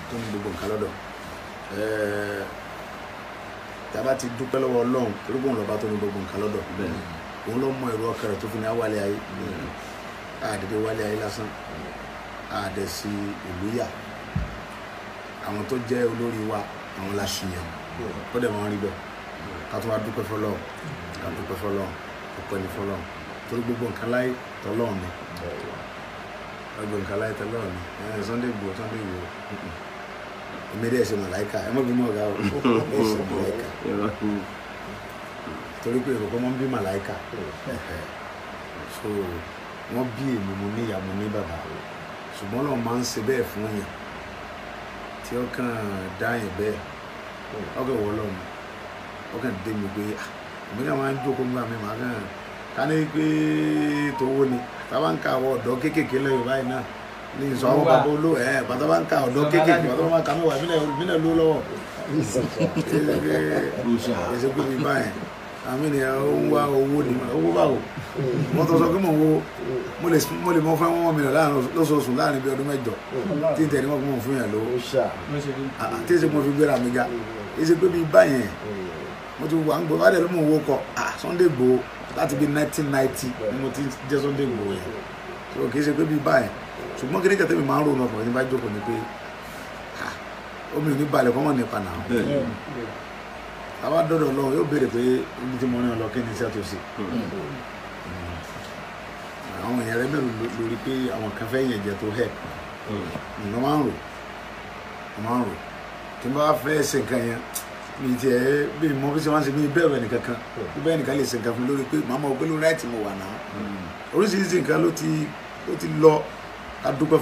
tó ní gbogbo nǹkan lọ́dọ̀ tí a bá ti dúpẹ́ lọ́wọ́ Ọlọ́run torí bóun lọ́ba tó ní gbogbo nǹkan lọ́dọ̀ òun ló mọ èrò ọkàn rẹ̀ tó fi ní awálé ayé àdédé wálé ayé lásán àdẹ̀sí ìlú yà àwọn tó jẹ́ olórí wa àwọn láṣìyàn ó dẹ̀ máa ń rí bẹ́ẹ̀ ká tó wá dúpẹ́ fọlọ́run ká dúpẹ́ fọlọ́run ọpẹ́ ní fọlọ́run torí gbogbo nǹkan láyé tọ́lọ́run ni gbogbo nǹkan láyé tọ́lọ́run ni Sunday Igboho èmi dẹ̀ ṣe màláìka ẹ mọ̀ bí mọ̀ ọ̀gá o ẹ ṣe màláìka torí pé èrò kọ́ mọ́ ń bí màláìka so wọ́n bí èmi mo ní ìyá mo ní bàbá ṣùgbọ́n lọ́wọ́ máa ń ṣe bẹ́ẹ̀ fún yàn tí ó kàn dá yẹn bẹ́ẹ̀ ọkàn wọ́ lọ́wọ́ ọkàn dé mi pé èmi náà máa ń jókòó nígbà mi màá kàn ká ní pé tówó ni tábà ń ka àwọn ọ̀dọ́ kéékèèké lẹ́yìn báyìí náà ní ìsọ àwọn bàbá olú bàtà bá ń ka ọ̀dọ́ kéékèèké bàtà bá ń ka mẹ́wàá mílẹ̀ ló lọ́wọ́ ẹsẹ̀ pé mi báyìí àmì ènìyàn ń wá owó ni owó báwo wọ́n tó sọ pé mo lè mọ fẹ́ wọ́n mílíọ̀nù láàrin lóṣooṣù láàrin bí ọdún mẹ́jọ tí n tẹ̀lé wọn fún wọn fún yàn lówó tí èsì mo fi gbéra mi ga èsì pé mi báyìí mo ti wà ń gbọ́ bá dẹ̀ ló mọ̀ owó kọ Sunday Igboho láti bí 1990 ni mo ti jẹ́ Sunday Igboho yẹn so kì í ṣe pé bí báyìí ṣùgbọ́n kí ní kẹtẹ́ mi máa ń rònú ọkùnrin ní bá jókòó ni pé omi ò ní balẹ̀ kọ́mọ̀ nípa náà àwa dọ́dọ̀ lọ yóò béèrè pé ibi tí mo ní ọlọ́ kí ni iṣẹ́ tó ṣe àwọn èèyàn rẹ mẹ́rin lórí pé àwọn kan fẹ́ yẹn jẹ tó hẹ̀ ló máa ń rò tí mo bá fẹ́ ṣe nǹkan yẹn mi ti ẹ bí mo fi ṣe wá ń ṣe ní bẹ́ẹ̀rù ẹnìkan kan bí bẹ́ẹ̀ nìkan lè ṣe nǹkan fún mi lórí pé màmá ògbé lórí ráìtì mo wà náà oríṣiríṣi nǹkan ló ti lọ ká dúpẹ́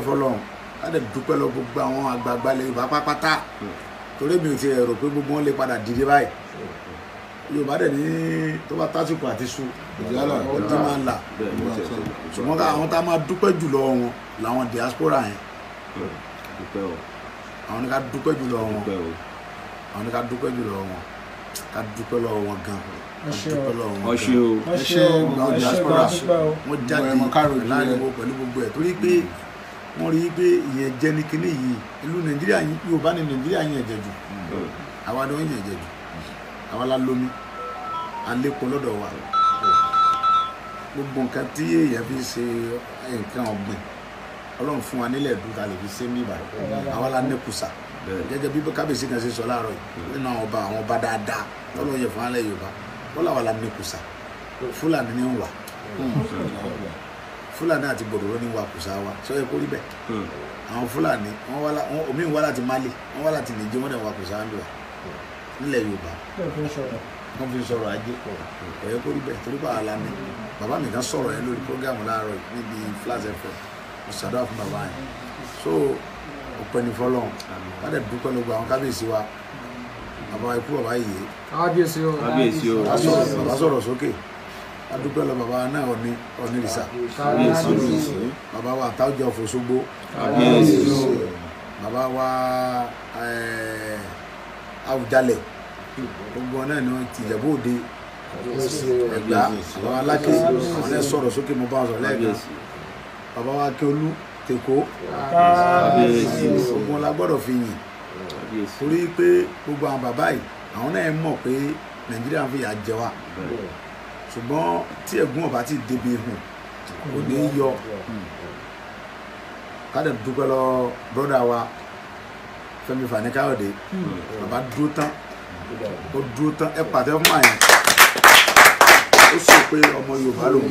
fọlọ́run ká dẹ̀ dúpẹ́ lọ gbogbo àwọn àgbààgbà ilẹ̀ Yorùbá pátápátá torí mi ò ti rò pé gbogbo wọn lè padà dìde báyìí Yorùbá dẹ̀ ní tó bá tásìkò àti su ọdún máa ń là ṣùgbọ́n àwọn tá a máa dúpẹ́ jùlọ wọn làwọn diaspora yẹn àwọn ní ká dúpẹ́ jùlọ wọn àwọn ní ká dúpẹ́ jùlọ wọn ká dúpẹ́ lọ́wọ́ wọn gan dúpẹ́ lọ́wọ́ wọn gan àwọn diaspora wọn jáde láàrin wọn pẹ̀lú gbogbo ẹ̀ torí pé wọ́n rí i pé ìyẹn jẹ́ ní kinní yìí ìlú Nàìjíríà Yorùbá ní Nàìjíríà yẹn jẹ jù àwa ni wọ́n yẹn jẹ jù àwa la lómi àlékún lọ́dọ̀ wa gbogbo nǹkan tí èèyàn fi ṣe nǹkan ọ̀gbìn Ọlọ́run fún wa nílẹ̀ dùn ta lè fi ṣe mí báyìí àwa la nẹ́kùsà gẹ́gẹ́ bí kábíyèsí kan ṣe sọ láàárọ̀ yìí nínú àwọn ọba dáadáa tọ́lọ́ yẹ fún alẹ́ Yorùbá wọ́n làwọn la nẹ́kùsà Fúlàní ní ń wà Fúlàní àti gbòdòrò ní wa kùsà wa sọ yẹ kó rí bẹ́ẹ̀ àwọn Fúlàní omi ń wá láti Mali wọ́n wá láti Niger wọ́n dẹ̀ wà kùsà ń lò nílẹ̀ Yorùbá wọ́n fi sọ̀rọ̀ ajé kò yẹ kó rí bẹ́ẹ̀ torí bá àlá ni bàbá mi kan sọ̀rọ̀ yẹn lórí prógámù láàárọ̀ níbi Flash FM ṣàdúrà fún bàbá yẹn so ọpẹ́ ní fọ́lọ́run láti dúpẹ́ lọ́gbọ̀ àwọn kábíyèsí wa bàbá ikú bàbá yìí kábíyèsí o bàbá sọ̀rọ̀ sókè adúpẹ́ lọ bàbá náà ọ̀nìrìsà bàbá wa Táójà of Òṣogbo bàbá wa Àwùjalẹ̀ gbogbo náà ni wọ́n ti Ìjẹ̀bú Òde Ẹ̀gbá bàbá wa Aláké àwọn náà sọ̀rọ̀ sókè mo bá wọn sọ̀rọ̀ lẹ́ẹ̀kan bàbá wa Akíolú tèkó gbogbo la gbọ́dọ̀ fi yìn torí pé gbogbo àwọn bàbá yìí àwọn náà mọ̀ pé Nàìjíríà ń fi yà jẹ wa ṣùgbọ́n tí ẹ̀gún ọ̀bá ti débi hùn kò ní yọ ká dẹ̀ dúpẹ́ lọ bọ́dà wa Fẹ́mi Fani-Káyọ̀dé bàbá dúró tán ẹ pàtẹ́ fún àyàn ó sọ pé ọmọ Yorùbá lòun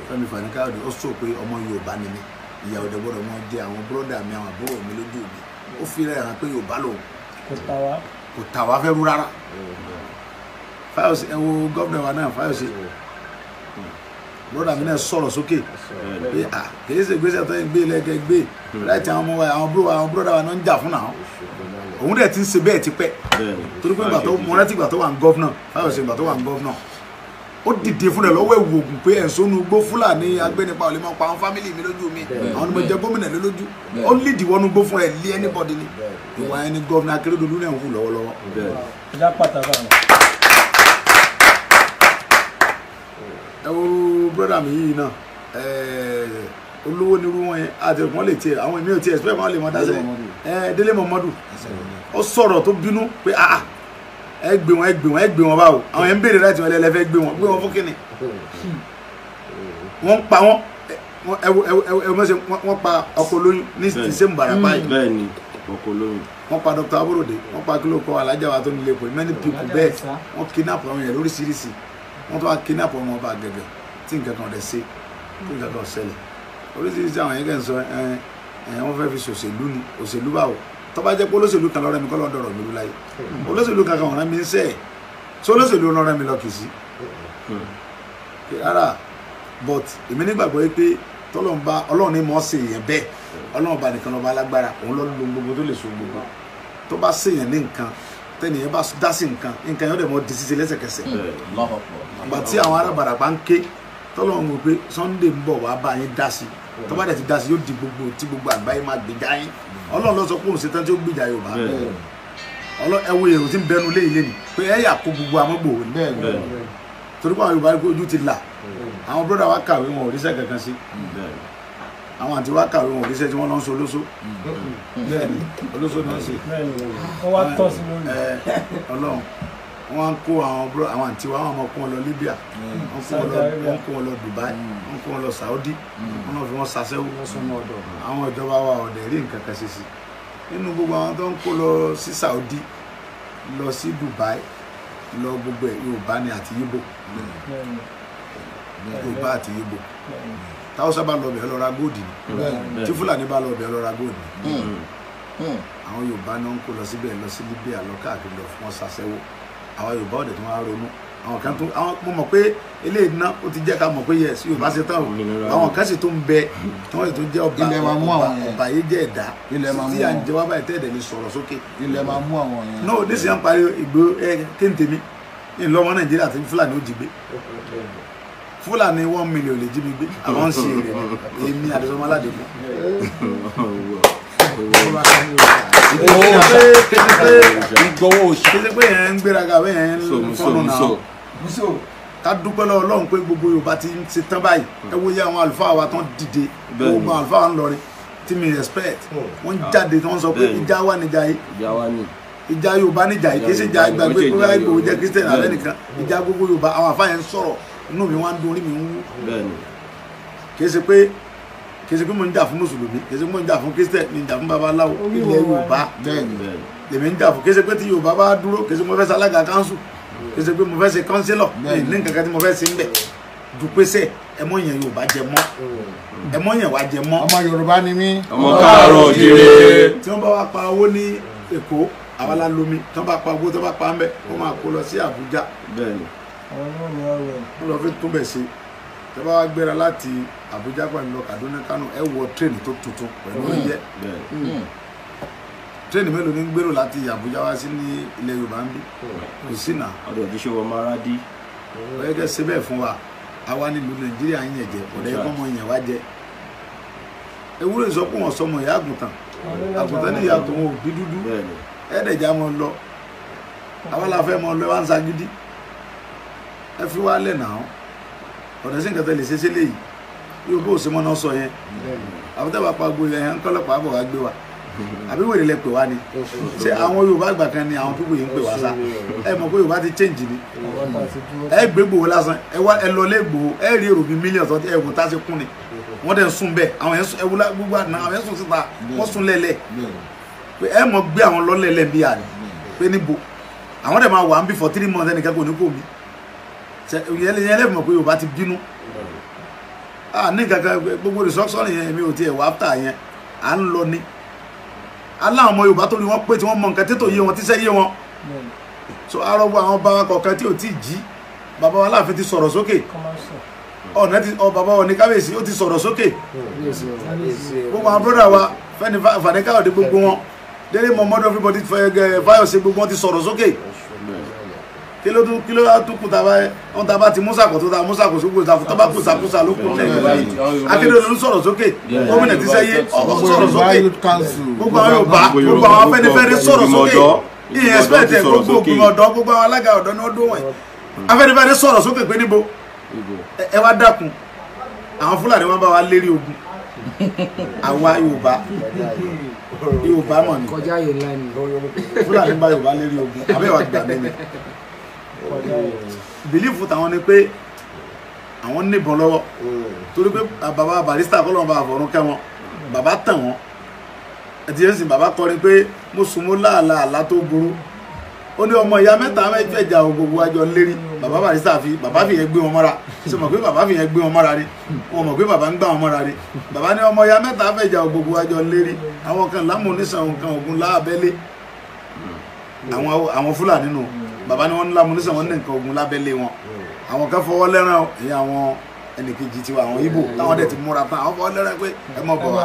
Fẹ́mi Fani-Káyọ̀dé ó sọ pé ọmọ Yorùbá ni mí ìyá ọ̀dẹ̀ gbọ́dọ̀ mọ́ jẹ́ àwọn bọ́dà mi àwọn àbúrò mi lójú mi ó fi rẹ̀ hàn pé Yorùbá lòun kò tà wá fẹ́ rú rárá Fáyọ̀sé ẹ wo gómìnà wa náà Fáyọ̀sé bọ́dà mi náà sọ̀rọ̀ sókè pé kìí ṣe gbèsè tó ń gbé lẹ́gẹ̀ẹ́ gbé láti àwọn ọmọ wa àwọn bọ́dà wa náà ń jà fún náà òun dẹ̀ ti ń ṣe bẹ́ẹ̀ ti pẹ́ torí pé mo rántí ìgbà tó wà ń gọ́fúnà Fáyọ̀sé ìgbà tó wà ń gọ́fúnà ó dìde fún ẹ lọ́wọ́ ìwò ògùn pé ẹ̀sọ́nù gbó Fúlàní agbẹ́nipa ò lè máa pa àwọn fámìlì mi lójú mi àwọn ọmọ jẹ gómìnà lé lójú ó lídìí wọnú gbó fún ẹ lé anybody ni ìwà ẹni gọ́fúnà Akérédolú náà ń hù lọ́wọ́lọ́wọ́. ẹ wo brọ́dà mi yìí náà olówó nírú wọn yẹn àti wọn lè tiẹ̀ àwọn èmi ò tiẹ̀ expect wọn lè mọ dáṣẹ Délé Mọ̀mọ́dù ó sọ̀rọ̀ tó bínú pé ẹ gbé wọn báwo àwọn yẹn ń béèrè láti wọn lẹ́lẹ́fẹ́ gbé wọn fún kíni wọ́n pa wọ́n wọ́n pa ọkọ̀ olóyún ní ìsẹ́mu Ìbàràpá yìí bẹ́ẹ̀ ni ọkọ̀ olóyún wọ́n pa Dr. Aborode wọ́n pa kílò kọ́ alájà wa tó nílé pé many people bẹ́ẹ̀ wọ́n kidnap àwọn yẹn lóríṣiríṣi wọ́n tó wá kidnap ọmọ ọba gẹ́gẹ́ tí nǹkan kan dẹ̀ ṣe tí nǹkan kan ṣẹlẹ̀ oríṣiríṣi àwọn yẹn kẹ́ ń sọ wọ́n fẹ́ fi ṣòṣèlú ni òṣèlú báwo tó bá jẹ́ pé olóṣèlú kan lọ́rẹ́ mi kọ́ lọ́dọ̀rọ̀ mi láyé olóṣèlú kan kan ọ̀rẹ́ mi ń sẹ́ ẹ̀ tí olóṣèlú lọ́rẹ́ mi lọ kì í sí rárá but èmi nígbàgbọ́ pé tọ́lọ́mùbá Ọlọ́run ní mọ̀ ṣe èèyàn bẹ́ẹ̀ Ọlọ́run bá nìkan lọ́ba alágbára òun lọ́ọ́ lo gbogbo tó lè so gbogbo tó bá ṣèyàn ní nǹkan tẹ́nìyẹn bá dá sí nǹkan yóò dẹ̀ mọ́ di ṣíṣe lẹ́sẹ̀kẹsẹ̀ àgbà tí àwọn ará Ìbàràpá ń ké tọ́lọ́run wò pé Sunday ń bọ̀ wá bá yín dá sí tó bá dẹ̀ ti dá sí yóò di gbogbo tí gbogbo àgbáyé máa gbèjà yín Ọlọ́run ló sọ pé òun ṣetán tí ó gbèjà Yorùbá ẹ wo èrò tí ń bẹnu lé ilé ni pé ẹ yà kó gbogbo amọ́gbò torí pé àwọn Yorùbá ojú ti là àwọn bọ́dà wa kàwé wọn ò ríṣẹ́ kankan sí àwọn àti wa kàwé wọn ò ríṣẹ́ tí wọ́n lọ ń so olóṣó bẹ́ẹ̀ni olóṣó náà ṣe Ọlọ́run wọ́n kó àwọn àti wa wọn kó wọn lọ Libya wọ́n kó wọn lọ Dubai wọ́n kó wọn lọ Saudi wọ́n náà fi wọ́n ṣaṣẹ́wó àwọn ìjọba wa ọ̀dẹ̀ rí nǹkan kan ṣe sí nínú gbogbo àwọn tó ń kó lọ sí Saudi lọ sí Dubai lọ gbogbo ẹ̀ Yorùbá ni àti Yíbò Yorùbá àti Yíbò táwọ́sá bá lọ bẹ̀ lọ ra góòdì ni tí Fúlàní bá lọ bẹ̀ lọ ra góòdì ni àwọn Yorùbá náà ń kó lọ síbẹ̀ lọ sí Libya lọ káàkiri lọ fún wọn ṣaṣẹ́wó àwọn Yorùbá ọ̀dẹ̀ tó wá ronú àwọn kan tó mo mọ̀ pé eléyìí náà ó ti jẹ́ ká mọ̀ pé yes Yorùbá ṣe tán àwọn kan sì tó ń bẹ tí wọ́n sì tó jẹ́ ọba yìí jẹ́ ẹ̀dá tí à ń jẹ wá báyìí tẹ́ẹ̀dẹ̀ lè sọ̀rọ̀ sókè. ilẹ̀ máa mú àwọn yẹn. náà nísìnyí à ń parí ìgbó kéńtèmí ní ìlú ọmọ Nàìjíríà tí Fúlàní ó jí gbé Fúlàní 1 million lè jí mi gbé àwọn ń ṣe èrè èmi Adésọmọ Aládékun. kéde pé yẹn ń gbéraga bẹ́ẹ̀ yẹn ń fọ́nù náà ká dúpẹ́ lọ́wọ́ Ọlọ́run pé gbogbo Yorùbá ti ń ṣe tán báyìí ẹ wo yẹ àwọn àlùfáà wa tán dìde gbogbo àwọn àlùfáà wa ń lọrin tí mi respect wọ́n jáde tí wọ́n sọ pé ìjà wa níjà yìí ìjà Yorùbá níjà yìí kì í ṣe ìjà ìgbàgbé pé wáyé gbòó jẹ́ Christian alẹ́ nìkan ìjà gbogbo Yorùbá àwọn àfáà yẹn ń sọ̀rọ̀ inú mi wá ń dún orí mi ń wú kì í ṣe pé mo ń jà fún mùsùlùmí kì í ṣe pé mo ń jà fún Christian ní ìjà fún babaláwo ilẹ̀ Yorùbá lèmi ń jà fún kì í ṣe pé tí Yorùbá bá dúró kì í ṣe mo fẹ́ ṣalága kánsù kì í ṣe pé mo fẹ́ ṣe kánsílọ̀ ní nǹkan kan tí mo fẹ́ ṣe ń bẹ̀ dùpẹ́sẹ̀ ẹmọ yẹn Yorùbá jẹ mọ́ ẹmọ yẹn wá jẹ mọ́. ọmọ Yorùbá ni mí. ọmọ káàárọ̀ oòjíire. tí wọ́n bá wá pa owó ní Èkó àwàlá lomi tí wọ́n bá pa owó tí wọ́n bá pa ń bẹ̀ wọ́n máa kó lọ sí Àbújá wọ́n lọ fi túbẹ̀ ṣe tí wọ́n bá wá gbéra láti Àbújá pẹ̀lú lọ Kaduna Kano ẹ wọ tírèènì tó tuntun pẹ̀lú oúnjẹ tírèènì mélòó ní gbèrò láti Àbújá wá sí ní ilẹ̀ Yorùbá ń bí kò sí nà. ọdọ̀ tí ṣe wọ́n máa rá dí. ọ̀yẹ́ kẹ́ ṣe bẹ́ẹ̀ fún wa àwa nílùú Nàìjíríà ń yẹn jẹ ọ̀dẹ́ kọ́ mọ yẹn wá jẹ ewúrẹ́ sọ pé wọ́n sọmọ ìyá àgùntàn ní ìyá tó wọn ò bí dúdú ẹ̀ẹ́dẹ̀já mọ lọ àwa la fẹ́ mọ lọ wá ń sagídí ẹ fi wá lẹ̀ náà ọ̀dẹ̀ sí nǹkan tẹ́ lè ṣe sí léyìí yóò bó ṣe mọ́ náà sọ yẹn àbútẹ́ bá pa gbogbo yẹn ń kọ́lọ́pàá bọ̀ wá gbé wa àbí wèrè lẹ pè wá ni ṣé àwọn Yorùbá àgbà kan ni àwọn pípò yìí ń pè wá sá ẹ mọ̀ pé Yorùbá ti change ni ẹ gbé gbòó lásán ẹ lọ lé gbòó ẹ rí èrò bíi mílíọ̀nù tó ẹ wò tá a ṣe kún ni wọ́n dẹ̀ ń sùn bẹ́ẹ̀ àwọn yẹn ẹ wúlá gbogbo àná àwọn yẹn sùn síta wọ́n sùn lẹ́lẹ̀ pé ẹ mọ̀ gbé àwọn lọ́lẹ́lẹ̀ bí àná pé níbo àwọn dẹ̀ máa wà ń bí for 3 months ẹnìkan kò ní kò mí yẹn lẹ́fù mọ̀ pé Yorùbá ti bínú ní kankan gbogbo restructuring yẹn mi ò tiẹ̀ wá áfítà yẹn à ń lọ ní aláwọn ọmọ Yorùbá tó rí wọn pé tí wọ́n mọ nǹkan tètò yé wọn tíṣẹ́ yé wọn so arọ́gbọ́ àwọn bàbá kọ̀ọ̀kan tí ò tí ì jí bàbá wa Aláàfin ti sọ̀rọ̀ sókè ọ̀nà tí bàbá wa ní Kábíyèsí ó ti sọ̀rọ̀ sókè gbogbo àwọn bọ́dà wa Fẹ́mi Fani-Káyọ̀dé gbogbo wọn Délé Mọ̀mọ́dún everybody Fáyọ̀ṣe gbogbo wọn ti sọ̀rọ̀ sókè kí ló tún kù tàbá ti músàkó tó ta músàkó sókè tàbá kù sàkúsà ló kù lẹ́yìn Akérédolú ń sọ̀rọ̀ sókè gómìnà ti sẹ́yẹ ọ̀kọ̀ sọ̀rọ̀ sókè gbogbo àwọn Yorùbá gbogbo àwọn Afẹ́nifẹ́re sọ̀rọ̀ sókè ìyẹn ẹ̀sìpẹ̀tẹ̀ gbogbo ògbìmọ̀ ọ̀dọ́ gbogbo àwọn alága ọ̀dọ́ ní ọdún wọ̀nyí Afẹ́nifẹ́re sọ̀rọ̀ sókè pé níbo ẹ wá dákun àwọn Fúlàní wọn bá wa lérí ogun àwa Yorùbá mọ̀ ní kọjá yìí ńlá ni Fúlàní bá Yorùbá lérí ogun abẹ́wà gbà mímẹ́ bìlífù táwọn ni pé àwọn níbọn lọ́wọ́ torí pé bàbá Barrister kọ́lọ́n bá àfọ̀rún kẹ́ wọn bàbá tàn wọ́n ẹ̀tì yẹn sì bàbá kọrin pé mo sùn mo láàlà àlá tó burú ó ní ọmọ ìyá mẹ́ta mẹ́fẹ̀ẹ́jà gbogbo àjọ lérí bàbá Barrister bàbá fi yẹn gbé wọn mọ́ra ṣe mọ̀ pé bàbá fi yẹn gbé wọn mọ́ra rí wọn mọ̀ pé bàbá ń gbà wọn mọ́ra rí bàbá ní ọmọ ìyá mẹ́ta mẹ́fẹ̀ẹ́jà gbogbo àjọ lérí àwọn kan lámúnísàn kan ògùn lábẹ́lé àwọn Fúlàní nù bàbá ní wọn ní lámúnísàn wọn ní nǹkan ògùn lábẹ́lé wọn àwọn kan fọwọ́ lẹ́ràn ẹ̀yìn àwọn ẹnìkejì tiwa àwọn Ìgbò táwọn dẹ̀ ti múra tán àwọn fọwọ́ lẹ́ràn pé ẹ mọ̀ bọ̀ wá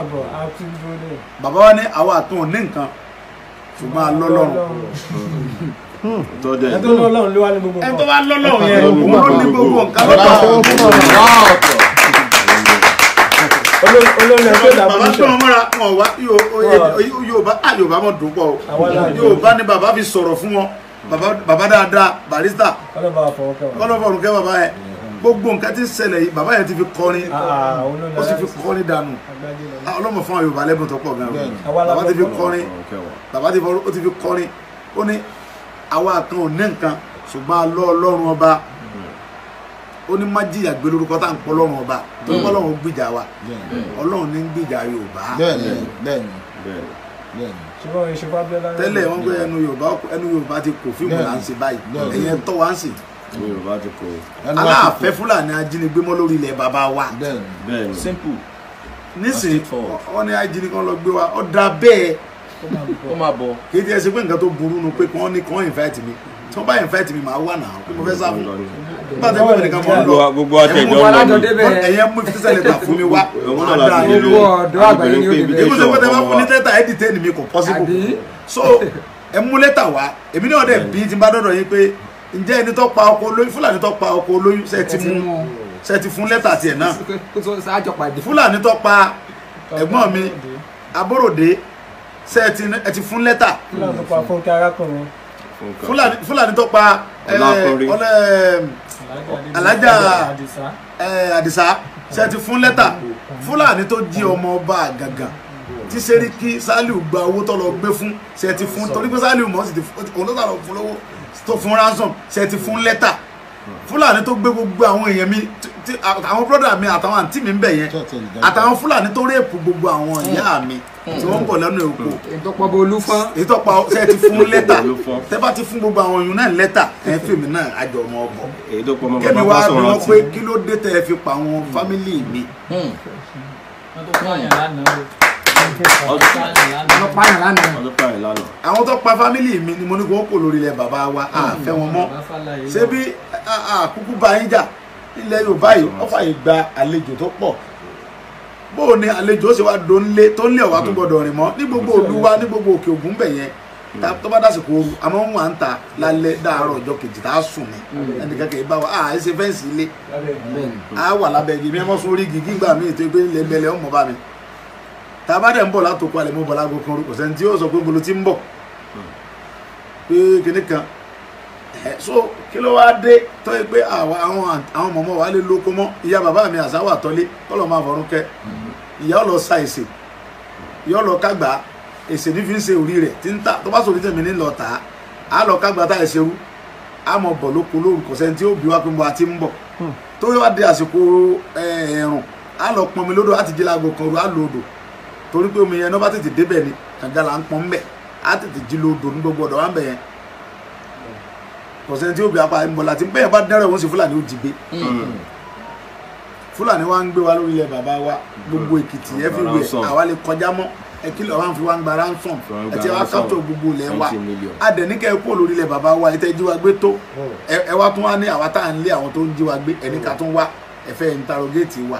bàbá wa ní àwọn àtún ò ní nǹkan ṣùgbọ́n alọ́lọ́run ẹ tó lọ́lọ́run ló wá ní gbogbo ẹ tó bá lọ́lọ́run yẹn òun ló ní gbogbo nǹkan lọ́tọ̀ olórin ẹgbẹ́ ìdààmú bàbá tó wọn mọ́ra wọn wá Yorùbá mọ̀ dùn pọ̀ Yorùbá ni bàbá fi sọ̀rọ̀ fún wọn bàbá dáadáa Barrister kọ́lọ́fọ̀rún kẹ́ bàbá yẹn gbogbo nǹkan tí ń ṣẹlẹ̀ yìí bàbá yẹn ti fi kọrin ó sì fi kọrin dànù ọlọ́mọ fún àwọn Yorùbá lẹ́bùn tó pọ̀ gan bàbá ti fi kọrin ó ti fi kọrin ó ní àwa kan ò ní nǹkan ṣùgbọ́n alọ́ Ọlọ́run ọba ó ní má jìyà gbé lórúkọ tá à ń pọ̀ Ọlọ́run ọba tó ń pọ̀ Ọlọ́run gbìjà wa Ọlọ́run ní ń gbìjà Yorùbá tẹ́lẹ̀ wọ́n gbé ẹnu Yorùbá ti kò fíìmù là ń ṣe báyìí ẹ̀yẹ tọ́ wa ń sìn Yorùbá ti kò aláàfẹ́ Fúlàní ajínigbé mọ́ lórí ilẹ̀ bàbá wa simple nísìnyí wọ́n ní ajínigbé kan lọ gbé wa ó dá bẹ́ẹ̀ ó máa bọ̀ kì í ti ẹ ṣe pé nǹkan tó burú nu pé kí wọ́n ní kí wọ́n invite mi tí wọ́n bá invite mi màá wà náà pé mo fẹ́ sáà fún nígbà tí wọ́n nìkan mọ̀ ń lọ gbogbo àtẹ̀jọ́ ẹ̀yẹ mú 50 cent letter fún mi wá gbogbo ọ̀dọ́ àgbáyé ni ó lè èmi sọ pé tẹ bá fún ní tẹ́tà ẹ̀ detain mi kò possible so ẹ mú lẹ́tà wá èmi náà dẹ̀ bí ti bá dọ́dọ̀ yín pé ǹjẹ́ ẹni tó pa ọkọ olóyún Fúlàní tó pa ọkọ olóyún ṣe ti fún lẹ́tà tiẹ̀ náà Fúlàní tó pa ẹ̀gbọ́n mi Aborode ṣe ẹ ti fún lẹ́tà Fúlàní tó pa Alájà Àdìsá ṣe ti fún lẹ́tà Fúlàní tó jí ọmọ ọba Àgàgàn tí Sẹ́ríkì Sàlíù gba owó tó lọ gbé fún ṣe ti fún torí pé Sàlíù mọ̀ sí òun tó sàlọ̀ fún lówó tó fún ransom ṣe ti fún lẹ́tà Fúlàní tó gbé gbogbo àwọn èèyàn mi àwọn brọ́dà mi àtàwọn àǹtí mi ń bẹ̀ yẹn àtàwọn Fúlàní tó rèpù gbogbo àwọn ìyá mi tí wọ́n ń bọ̀ lẹ́nu èkó ìtọ́pọ̀ bó olúfọ́n ìtọ́pọ̀ ṣe ti fún lẹ́tà tẹ́ bá ti fún gbogbo àwọn èèyàn náà lẹ́tà ẹ̀ fèmí náà àjọ ọmọ ọbọ̀ kẹ́mi wá bí wọ́n pé kí ló dé tẹ́ ẹ fi pa àwọn fámìlì mi. àwọn tó pa fámìlì mi ni mo ní kó kò lórí ilẹ̀ bàbá wa àfẹ́ wọn mọ́ ṣé bí àkúkú bá yín jà ilẹ̀ Yorùbá yìí wọ́n fàyè gba àlejò tó pọ̀ bóò ni àlejò ó sì wá dónlé tó ń lé ọ̀wá tó gbọdọ̀ rìn mọ́ ní gbogbo Olúwa ní gbogbo Òkè Ògùn bẹ̀ yẹn tó bá dásìkò ooru àmọ́ wọn à ń ta lálẹ́ dáàárọ̀ ọjọ́ kejì tá a sùn ní ẹnìkan kì í bá wa ẹ ṣe fẹ́ǹsì ilé a wà lábẹ́ igi mi ẹ mọ́ sún orí igi gbà mí ètò ìgbé ilẹ̀ ẹgbẹ́lẹ́ ọmọ bá mi tá a bá dẹ̀ ń bọ̀ látòkọ alẹ́ mọ́ bọ̀ lágbo kan orúkọ sẹ́ni tí yóò sọ pé bolo ti ń bọ̀ pé kinní kan so kí ló wá dé tó yẹ pé àwọn mọ̀mọ́ wa lè lóko mọ́ ìyá bàbá mi àsáwà tọ́lé kọ́lọ̀ máa fọ̀rún kẹ́ ìyá ọ lọ sa èsè ìyá ọ lọ kágbá èsè ní fi ń ṣe orí rẹ̀ tí ń ta tó bá sòrí tèmi ní lọ tà á lọ kágbá tá ẹ̀ṣẹ̀ rú á mọ̀ bọ̀ lóko lórúkọ sẹ́ni tí ó bí wá pé mo àti ń bọ̀ tó wá dé àsìkò ẹ̀rùn á lọ pọnmi lódò á ti jí láago kan ru á lò odò torí pé omi yẹn náà bá tètè débẹ̀ ni kànga là ń pọn mbẹ̀ á tètè jí lódò ní gbogbo ọ̀dọ̀ wá ń bẹ̀ yẹn kọ̀sẹ́ni tí ó bí apá ìmọ̀lá tí bẹ́ẹ̀ bá dẹ́rẹ̀ wọ́n sì Fúlàní ó jí gbé Fúlàní wa ń gbé wa lórí ilẹ̀ bàbá wa gbogbo Èkìtì everywhere àwa lè kọjá mọ́ ẹ kí lọ́wọ́ fi wá ń gba ransom ẹ ti wá kápítọ̀ gbogbo ilẹ̀ wa adẹ̀níkẹ́ kó lórí ilẹ̀ bàbá wa ẹ tẹ́ jí wa gbé tó ẹ wá tún wá ní àwa tá à ń lé àwọn tó ń jí wa gbé ẹni ká tún wá ẹ fẹ́ interrogate wa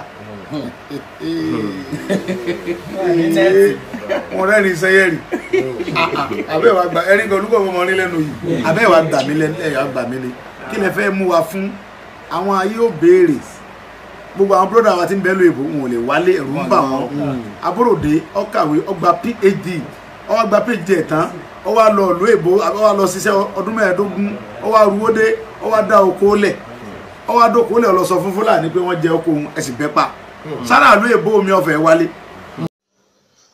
wọn rẹ́rìn sẹ́yẹ́rì abẹ́ wa gba ẹ̀rín olúkọ̀ ọmọ rí lẹ́nu yìí abẹ́ wa gbà mí lẹ́yà gbà mí ni kí lẹ fẹ́ mú wa fún àwọn ayé ò béèrè gbogbo àwọn bróda wa ti ń bẹ́ lóye bò wọn ò lè wálé ẹ̀rù ń bà wọ́n Aborode ọkàwé ọgbà PhD ọwọ́ gba PhD ẹ̀ tán ó wá lọ ìlú èbó ó wá lọ ṣiṣẹ́ ọdún 15 ó wá ruwódé ó wá dá oko lẹ̀ ó wá dóko lẹ̀ ó lọ sọ fún Fúlàní pé wọ́n jẹ oko òun ẹ̀sìn bẹ́ pa sára ìlú èbó omi ọ̀fẹ́ wálé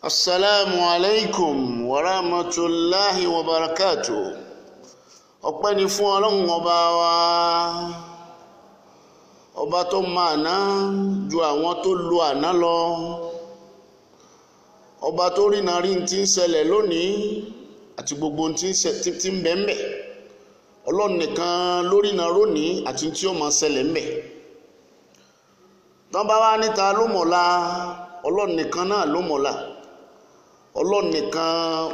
Assalamu alaikum wa rahmatullahi wa barakatuh. Ọpẹ́ ni fún Ọlọ́run ọba wa, ọba tó máa ná ju àwọn tó lu àná lọ, ọba tó rí náà rí tí ń ṣẹlẹ̀ lónìí àti gbogbo tí ń bẹ ńbẹ̀. Ọlọ́run nìkan lórí náà rónìí àti tí ó máa ṣẹlẹ̀ ńbẹ̀. Tán bá wá níta ló mọ̀la, Ọlọ́run nìkan náà ló mọ̀la. Ọlọ́run nìkan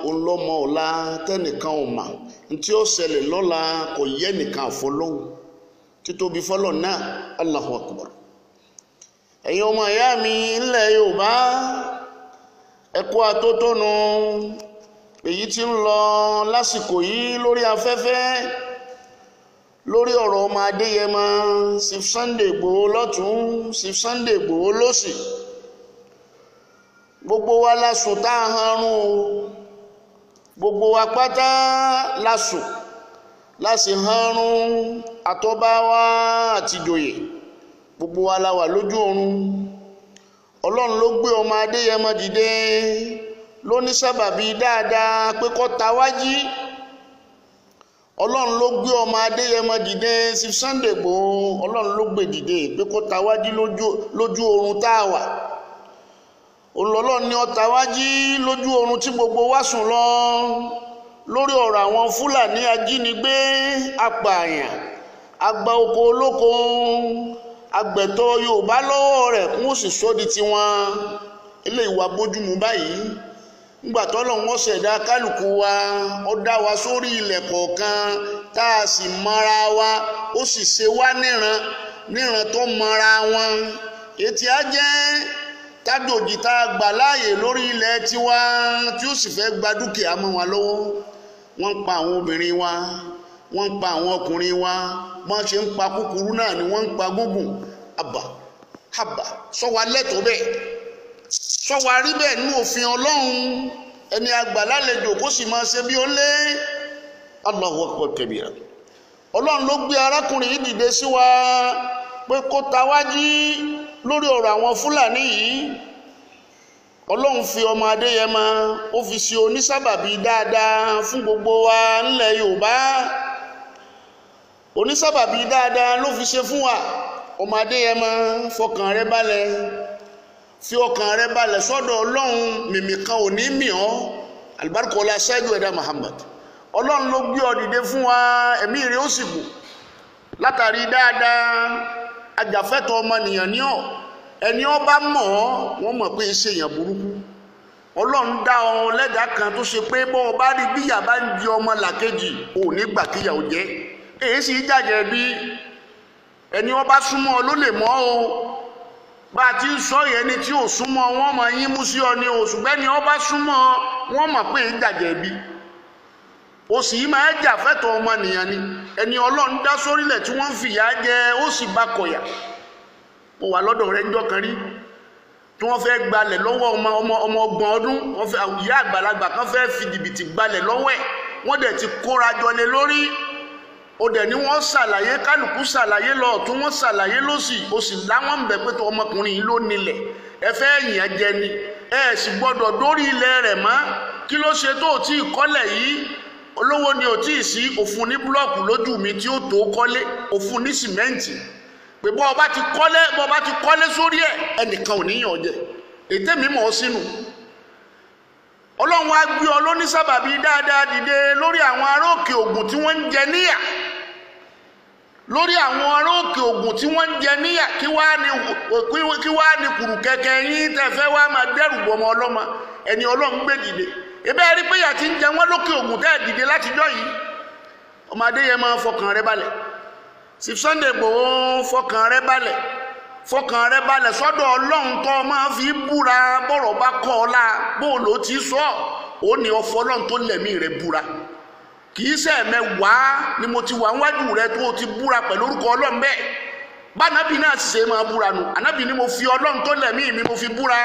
olọ́mọ ọ̀la tẹ́nìkan ò mà. Ntí ó ṣẹlẹ̀ lọ́la kò yẹ nìkan àfọlọ́hun. Títóbi fọ́lọ̀ náà, Allahu Akbar. Ẹ̀yin ọmọ ìyá mi ńlẹ̀ Yorùbá, ẹ kú atótónu èyí tí ń lọ lásìkò yìí lórí afẹ́fẹ́, lórí ọ̀rọ̀ ọmọ Adéyẹmọ, Chief Sunday Igboho lọ́tún, Chief Sunday Igboho lósì. Gbogbo wa la sùn tá a hanrun o, gbogbo wa pátá la sùn láti hanrun, àtọ́bá wa àti ìjòyè, gbogbo wa la wà lójú oorun. Ọlọ́run ló gbé ọmọ Adéyẹmọ dìde ló ní sábàbí dáadáa pé kó ta wá jí. Ọlọ́run ló gbé ọmọ Adéyẹmọ dìde, Chief Sunday Igboho, Ọlọ́run ló gbé dìde pé kó ta wá jí lójú oorun tá a wà. Ọlọ́run ni ó ta wá jí lójú oorun tí gbogbo wa sùn lọ lórí ọ̀rọ̀ àwọn Fúlàní ajínigbé, apààyàn, àgbà oko olóko, àgbẹ̀tọ̀ Yorùbá lọ́wọ́ rẹ̀ kún ó sì sódi tiwọn. Ilé ìwà bójúmu báyìí nígbà t'Ọlọ́run ó ṣẹ̀dá kálukú wa, ó dá wa sórí ilẹ̀ kọ̀ọ̀kan tá a sì mọ́ra wa, ó sì ṣe wá níran tó mọ́ra wọn. Ètí á jẹ́ tájòjì tá a gbà láàyè lórí ilẹ̀ tiwa tí ó sì fẹ́ gba dúkìá mọ́ wa lọ́wọ́. Wọ́n ń pa àwọn obìnrin wa, wọ́n ń pa àwọn ọkùnrin wa, wọ́n ṣe ń pa kúkúrú náà ni wọ́n ń pa gúngùn. Àbà sọ wa lẹ́tọ̀ọ́ bẹ́ẹ̀, sọ wa rí bẹ́ẹ̀ nínú òfin Ọlọ́run. Ẹni àgbà lálejò kó sì máa ṣe bí ó lé. Allahu Akbar kabira. Ọlọ́run ló gbé arákùnrin yìí dìde sí wa pé kó ta wá jí lórí ọ̀rọ̀ àwọn Fúlàní yìí. Ọlọ́run fi ọmọ Adéyẹmọ ó fi ṣe onísábàbí dáadáa fún gbogbo wa nílẹ̀ Yorùbá. Onísábàbí dáadáa ló fi ṣe fún wa. Ọmọ Adéyẹmọ, fọkàn rẹ balẹ̀, fi ọkàn rẹ balẹ̀ sọ́dọ̀ Ọlọ́run, mìmì kan ò ní mì ọ́. Àlùbáríkà ọlá ṣáájú ẹ̀dá Muhammad. Ọlọ́run ló gbé ọ dìde fún wa, ẹ̀mí rẹ ó sì gùn látàrí dáadáa. Ajàfẹ́tọ̀ ọmọnìyàn ní ọ́, ẹni ó bá mọ̀ ọ́ wọ́n mọ̀ pé ṣe èèyàn burúkú. Ọlọ́run dá ọ lẹ́dàá kan tó ṣe pé bọ́ ọ bá rí bíyà bá ń di ọmọ làkejì ò ní gbà kíyà ò jẹ́. Èyí sì jàjẹ́ bí ẹni ó bá súnmọ́ ọ ló lè mọ̀ o. Bá a ti ń sọ yẹn ni tí ò súnmọ́ wọ́n mọ̀ yín mú sí ọ ní o, ṣùgbọ́n ẹni ó bá súnmọ́ wọ́n mọ̀ pé jàjẹ́ bí. O sì máa jà fẹ́tọ̀ ọmọnìyàn ni. Ẹni Ọlọ́run dá sórílẹ̀ tí wọ́n ń fìyà jẹ ó sì bá kọ̀yà. Mo wà lọ́dọ̀ rẹ̀ ńjọ́ kan rí tí wọ́n fẹ́ gbalẹ̀ lọ́wọ́ ọmọ 30 ọdún, wọ́n fẹ́ ìyá àgbàlagbà kan fẹ́ fi jìbìtì gbalẹ̀ lọ́wọ́ ẹ̀, wọ́n dẹ̀ ti kóra jọ lé lórí. Ó dẹ̀ ní wọ́n ṣàlàyé, kálukú ṣàlàyé lọ ọ̀tún, wọ́n ṣàlàyé lósì, ó sì láwọn ń bẹ̀ pé tó ọmọkùnrin yìí ló nílẹ̀, ẹ fẹ́ yàn jẹ ni, ẹ sì gbọ́dọ̀ dórí ilẹ̀ rẹ̀ mọ́. Kí ló ṣe tó tí ì kọ́lẹ̀ yìí? Olówó ni ò tí ì sí, òfun ní búlọ́ọ̀kù lójú mi tí ó tó kọ́lé, òfun ní sìmẹ́ǹtì. Pé bọ́ ọba ti kọ́lé sórí ẹ̀ ẹnìkan ò níyàn jẹ. Ètè mi mọ̀ ọ́ sínú. Ọlọ́run á gbé ọ lóní sábàbí dáadáa dìde lórí àwọn ará òkè Ògùn tí wọ́n ń jẹ níyà. Lórí àwọn ará òkè Ògùn tí wọ́n ń jẹ níyà, kí wá ní kùrù kẹ̀kẹ́ yín tẹ́ fẹ́ wá máa dẹ́rù bọmọ ọlọ́mọ. Ẹni Ọlọ́run gbé dìde. Ebe rí pé yà ti ń jẹ wọ́n lókè Ògùn tẹ́ dìde látijọ́ yìí. Ọmọ Adéyẹmọ fọkàn rẹ balẹ̀. Chief Sunday Igboho fọkàn rẹ balẹ̀. Fọkàn rẹ balẹ̀ sọ́dọ̀ Ọlọ́run tó máa fi búra bọ́rọ̀ bá kọ́ ọ la bóòlù ti sọ ó ní ọfọ Ọlọ́run tó lẹ̀mí rẹ búra. Kì í ṣe ẹ̀mẹ́wàá ni mo ti wà níwájú rẹ tó ti búra pẹ̀lú orúkọ Ọlọ́run bẹ́ẹ̀. Bá Ànábì náà sì ṣe máa búra nù. Ànábì ni mo fi Ọlọ́run tó lẹ̀mí mi mo fi búra.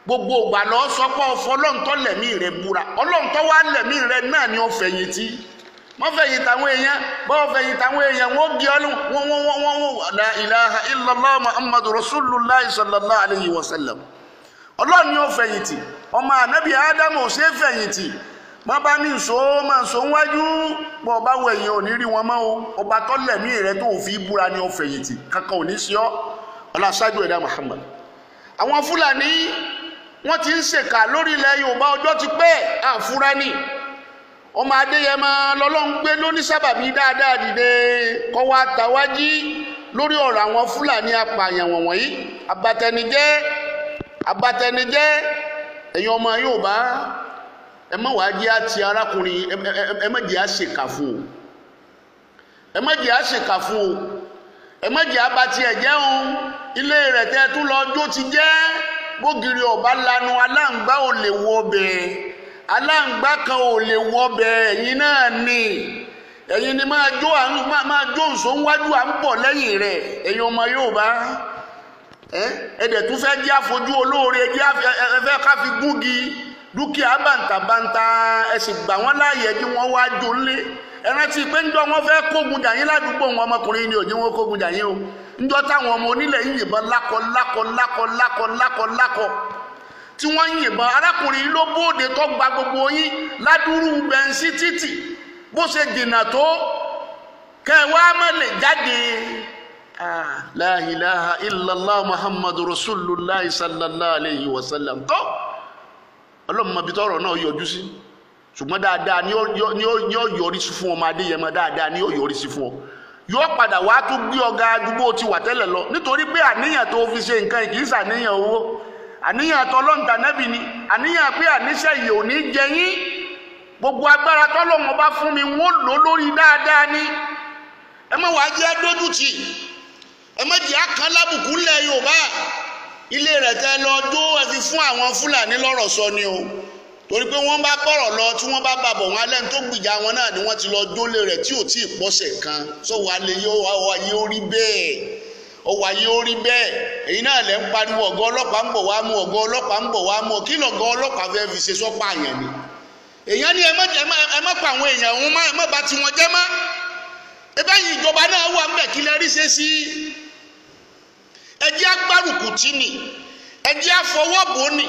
Gbogbo ìgbà lọ sọ pé ọfọ Ọlọ́run tó lẹ̀mí rẹ búra. Ọlọ́run tó wá lẹ̀mí rẹ náà ni ó fẹ̀yìntì. Wọ́n fẹ̀yìntì àwọn èèyàn, bọ́ọ̀ fẹ̀yìntì àwọn èèyàn wọ́n gé ọlọ́run wọ́n la ilaha illallah Muhammadu Rasulullah sallallahu alayhi wa sallam. Ọlọ́run ni ó fẹ̀yìntì ọmọ ànábì Ádámù ò ṣe fẹ̀yìntì má bá ní ìṣó máa ṣó wájú bọ́ ọba wọ ẹ̀yìn ò ní rí wọn mọ́ o ọba tó lẹ̀mí rẹ tó fi búra ni ó fẹ̀yìntì kankan ò ní sí ọ ọlá ṣáájú ẹ̀dá Muhammad. Àwọn Fúlàní wọ́n ti ń ṣèkà lórí ilẹ̀ Yorùbá ọjọ́ ti pẹ́ àfúrání ọmọ Adéyẹmọ lọ́lọ́run gbé lóní sábàbí dáadáa dìde kọ́ wá tàwájí lórí ọ̀rọ̀ àwọn Fúlàní apààyàn wọ̀nyí abatẹnijẹ́ ẹ̀yin ọmọ Yorùbá ẹ má wàá jẹ́ àti arákùnrin ẹ má jẹ́ àṣekà fún o ẹ má jẹ́ àṣekà fún o ẹ má jẹ́ abati ẹ̀jẹ̀ o ilé rẹ̀ tẹ́ tún lọ jó ti jẹ́ bógiri ọ̀bá lanu aláǹgbá ò lè wọ ọbẹ̀ aláǹgbá kan ò lè wọ ọbẹ̀ ẹ̀yin náà ni ẹ̀yin ni máa jó nsọ wájú à ń bọ̀ lẹ́yìn rẹ̀ ẹ̀yin ọmọ Yorùbá ẹ̀dẹ̀ tún fẹ́ jẹ́ àfojú olóore jẹ́ ẹ̀fẹ́ ká fi gúngi dúkìá bàǹtàbàǹtà ẹ̀sìn gbà wọ́n láàyè kí wọ́n wá jó lé ẹ̀rántí pé ńjọ́ wọ́n fẹ́ kógun jà yín ládùúgbò wọn ọmọkùnrin ni òjò wọn kógun jà yín o ńjọ́ táwọn ọmọ onílẹ̀ yìí yìnbọn lákọ tí wọ́n ń yìnbọn arákùnrin ló bóde tó gba gbogbo yín ládùúrú bẹ̀ǹsì títì bó ṣe dènà tó kẹwàá má lè jáde la ilaha illallah muhammadu rasulullah sallallahu alayhi wa sallam tó ọlọ́mọ bí tọrọ náà yọjú sí ṣùgbọ́n dáadáa ni ó yọrí sí fún ọmọ Adéyẹmọ dáadáa ni ó yọrí sí fún ọ yóò padà wá tún gbé ọ̀gá àdúgbò ti wà tẹ́lẹ̀ lọ nítorí pé àníyàn tó fi ṣe nǹkan kì í ṣàníyàn owó àníyàn tọlọ́ǹtà nẹ́bì ni àníyàn pé àníṣe yìí ò ní jẹ yín gbogbo agbára tọ́lọ́wọ́n bá fún mi wọ́n lò lórí dáadáa ni ẹ má wàá jẹ́ dójútì ẹ má jẹ́ àkàn lábùkù ńlẹ̀ Yorùbá ilé rẹ̀ tẹ́ lọ dó ẹ fi fún àwọn Fúlàní lọ́rọ̀ sọ ni o torí pé wọ́n bá bọ̀rọ̀ lọ tí wọ́n bá bàbọ̀ wọn alẹ́ tó gbìjà wọn náà ni wọ́n ti lọ dólé rẹ̀ tí ò tí ì pọ́sẹ̀ kan sọ wà lè ọwọ́ ayé ó rí bẹ́ẹ̀ èyí náà lẹ́ ń pariwo ọ̀gá ọlọ́pàá ń bọ̀ wá mú ọ̀gá ọlọ́pàá ń bọ̀ wá mú kí lọ̀gá ọlọ́pàá fẹ́ fi ṣe sọ́pà àyàn ni èèyàn ni ẹ má pa àwọn èèyàn wọn ẹ má bà tí wọn jẹ́ má ebe yìí ìjọba náà wà ńbẹ̀ kí lẹ rí ṣe sí ẹ jẹ́ agbárùkù tí ni ẹ jẹ́ àfọwọ́bò ni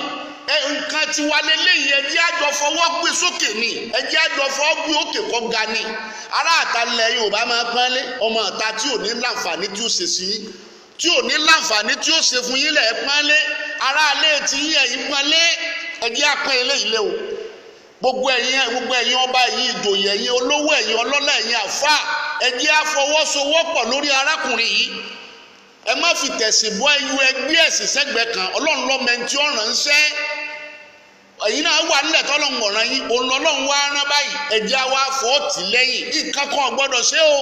nǹkan ti wà lélẹ́yìí ẹ jẹ́ àjọ fọwọ́ gbé sókè ni ẹ jẹ́ àjọ fọwọ́ gbé òkè kọ́ ga ni ará àtàlẹ̀ Yorùbá máa pọ́nlé ọmọ ọ̀tá tí ò ní láǹfààní tí ó ṣe sí tí ò ní láǹfààní tí ó ṣe fún yín lẹ̀ pọ́nlé ará alẹ́ tí yín ẹ̀yìn pọ́nlé ẹ jẹ́ apẹ́ eléyìí lé o gbogbo ẹ̀yin ọba ẹ̀yin ìjòyè ẹ̀yin olówó ẹ̀yin ọlọ́lá ẹ̀yin àfáà ẹ jẹ́ àfọwọ́sowọ́pọ̀ lórí arákùnrin yìí ẹ má fi tẹ̀sìn bọ́ ẹyú ẹgbẹ́ ẹ̀sìn sẹ́gbẹ̀ẹ́ kan Ọlọ́run lọ́mọ ẹni tí ó ràn ń ṣẹ́ ẹ̀yin náà wà nílẹ̀ tọ́lọ́run ọ̀ràn yín òun lọ́lọ́run wá rán báyìí ẹ jẹ́ àwa fọ́ọ̀tì lẹ́yìn nǹkan kan gbọ́dọ̀ ṣe o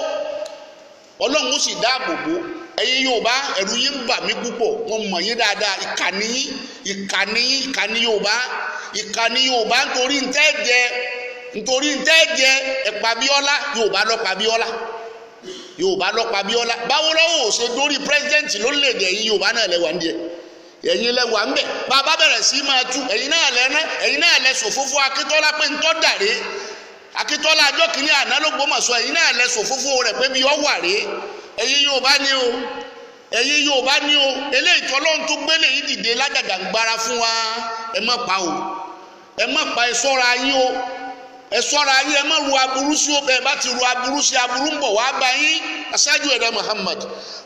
Ọlọ́run ó sì dáàbò bò ẹ̀yin Yorùbá ẹ̀rù yín ń bà mí púpọ̀ wọ́n mọ̀ yín dáadáa ìkànnì Yorùbá ìkànnì Yorùbá nítorí ntẹ́ jẹ ẹ̀pà Abíọ́lá Yorùbá lọ́pàá Abíọ́lá báwo lọ́wọ́ ò ṣe dórí pírẹ́sidẹ́ǹtì lórílẹ̀‐èdè yìí Yorùbá náà lẹ́wà ń díẹ̀ ẹ̀yin lẹ́wà ń bẹ̀ bàbá bẹ̀rẹ̀ sí máa tú ẹ̀yin náà lẹ sòfófó Akíntọ́lá pé ń tọ́ dàré Akíntọ́lá ajọ́ kìíní àná ló gbọ́mọ̀sọ ẹ̀yin náà lẹ sòfófó rẹ̀ pé bí ọ wà rèé ẹ̀yin Yorùbá ni o eléyìí tọ́lọ́run tó gbélé yìí dìde lájàjàngbara fún wa ẹ má pa ẹ ṣọ́ra yín o ẹ ṣọ́ra yín ẹ má ru aburú sí ọbẹ̀ bá ti ru aburú sí aburú ń bọ̀ wá bá yín aṣáájú ẹ̀dá Muhammad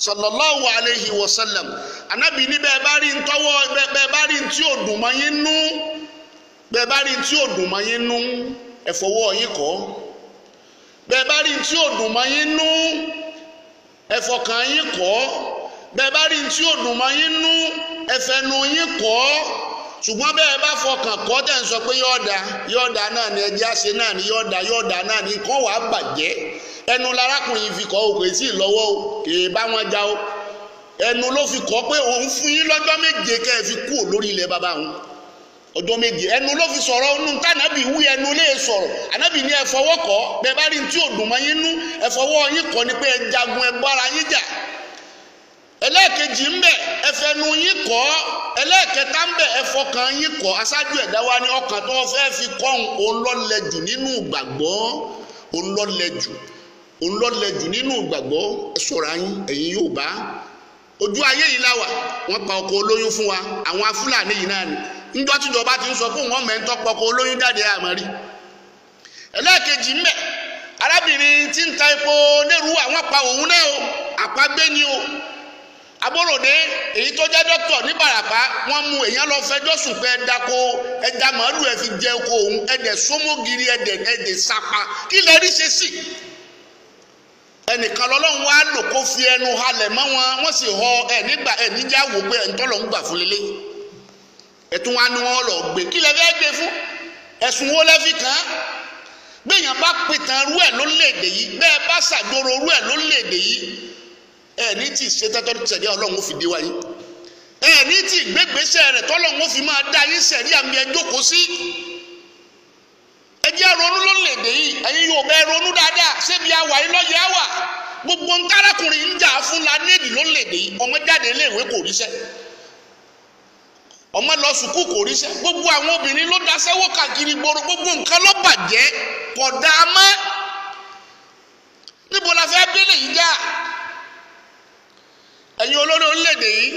sallallahu alayhi wa sallam anabi ní bẹ́ẹ̀ bá rí ntọ́wọ́ bẹ́ẹ̀ bá rí ntí ò dùn mọ́ yín nú ẹ fọwọ́ yín kọ́ bẹ́ẹ̀ bá rí ntí ò dùn mọ́ yín nú ẹ fọkàn yín kọ́ bẹ́ẹ̀ bá rí ntí ò dùn mọ́ yín nú ẹ fẹnu yín kọ́ ṣùgbọ́n bẹ́ẹ̀ bá fọkàn kọ́ tẹ̀ ń sọ pé yọ̀ọ̀dà náà ni ẹjẹ́ àṣẹ náà ni yọ̀ọ̀dà náà ni nǹkan wàá bàjẹ́ ẹnu larákùnrin fi kọ́ òkè sí ìlọ́wọ́ o kèé bá wọn já o ẹnu ló fi kọ́ pé òun fún yín lọ́jọ́ méje kẹ́ ẹ fi kú lórí ilẹ̀ bàbá òun ọjọ́ méje ẹnu ló fi sọ̀rọ̀ ọ̀nù tànàbì wí ẹnu lè sọ̀rọ̀ ànábì ní ẹ fọwọ́ kọ́ bẹ́ẹ̀ bá rí tí ò dùn mọ́ yín nú ẹ fọwọ́ yín kọ́ ni pé ẹ jagun ẹ bára yín jà ẹlẹ́ẹ̀kejì ń bẹ̀ ẹ fẹnu yín kọ́ ẹlẹ́ẹ̀kẹta ń bẹ̀ ẹ fọkàn yín kọ́ aṣáájú ẹ̀dá wa ní ọkàn tó fẹ́ fi kọ́ òun lọ́lẹ̀jù nínú ìgbàgbọ́ òun lọ́lẹ̀jù nínú ìgbàgbọ́ ẹ ṣọ́ra yín ẹ̀yin Yorùbá ojú ayé yìí láwà wọ́n pa ọkọ olóyún fún wa àwọn Fúlàní yìí náà ni níjọ́ tíjọba ti ń sọ fún wọn mẹ́ńtọ́ pọkọ olóyún jáde àmọ́rí. ẹlẹ́ẹ̀kejì ń bẹ arábìnrin tí ń ta epo lérú àwọn pa òun náà o àpagbé ni o Aborode èyí tó jẹ́ dókítà ní Bàràpá wọ́n mú èèyàn lọ fẹjọ́ sùn pé ẹ̀dàkọ ẹja màálù ẹ̀ fi jẹ oko òun ẹ̀dẹ̀ sómógiri ẹ̀dẹ̀ sapa kí lè rí ṣe sí. ẹnìkan lọ́lọ́run wá lò kó fi ẹnu halẹ̀ mọ́ wọ́n sì họ nígbà níjà wò pé ẹ̀ńtọ́lọ́ ń gbà fún lélẹ́ ẹ̀tún wá ní wọ́n lọ gbé kí lè fẹ́ gbé fún ẹ̀sùn wo lẹ́ fi kàn án gbẹ̀yàn bá pìtàn rú ẹ̀ lórílẹ̀‐èdè yìí bẹ́ẹ̀ bá ṣàjọrò rú ẹ̀ lórílẹ̀‐èdè yìí ní tí ìṣètẹ́tọ́ sẹ̀rí ọlọ́run ó fi dé wáyé ní tí ìgbégbèsè rẹ̀ tọ́lọ́run ó fi máa dá yín sẹ̀rí àmì ẹjọ́kọ̀ sí ẹjẹ́ ronú lórílẹ̀‐èdè yìí ẹ̀yin yóò bẹ́ẹ̀ ronú dáadáa ṣébi àwà yìí lọ́yẹ̀ àwà gbogbo ntárakùnrin ń jà fún lánàá lórílẹ̀‐èdè yìí ọmọ jáde iléèwé kò ríṣẹ́ ọmọ lọ sùkúù kò ríṣẹ́ gbogbo àwọn obìnrin ló daṣẹ́wó káàkiri gbòòrò gbogbo nǹkan ló bàjẹ́ kò dáa mọ́ níbo la fẹ́ gbélé yìí já ẹ̀yin olórí orílẹ̀-èdè yìí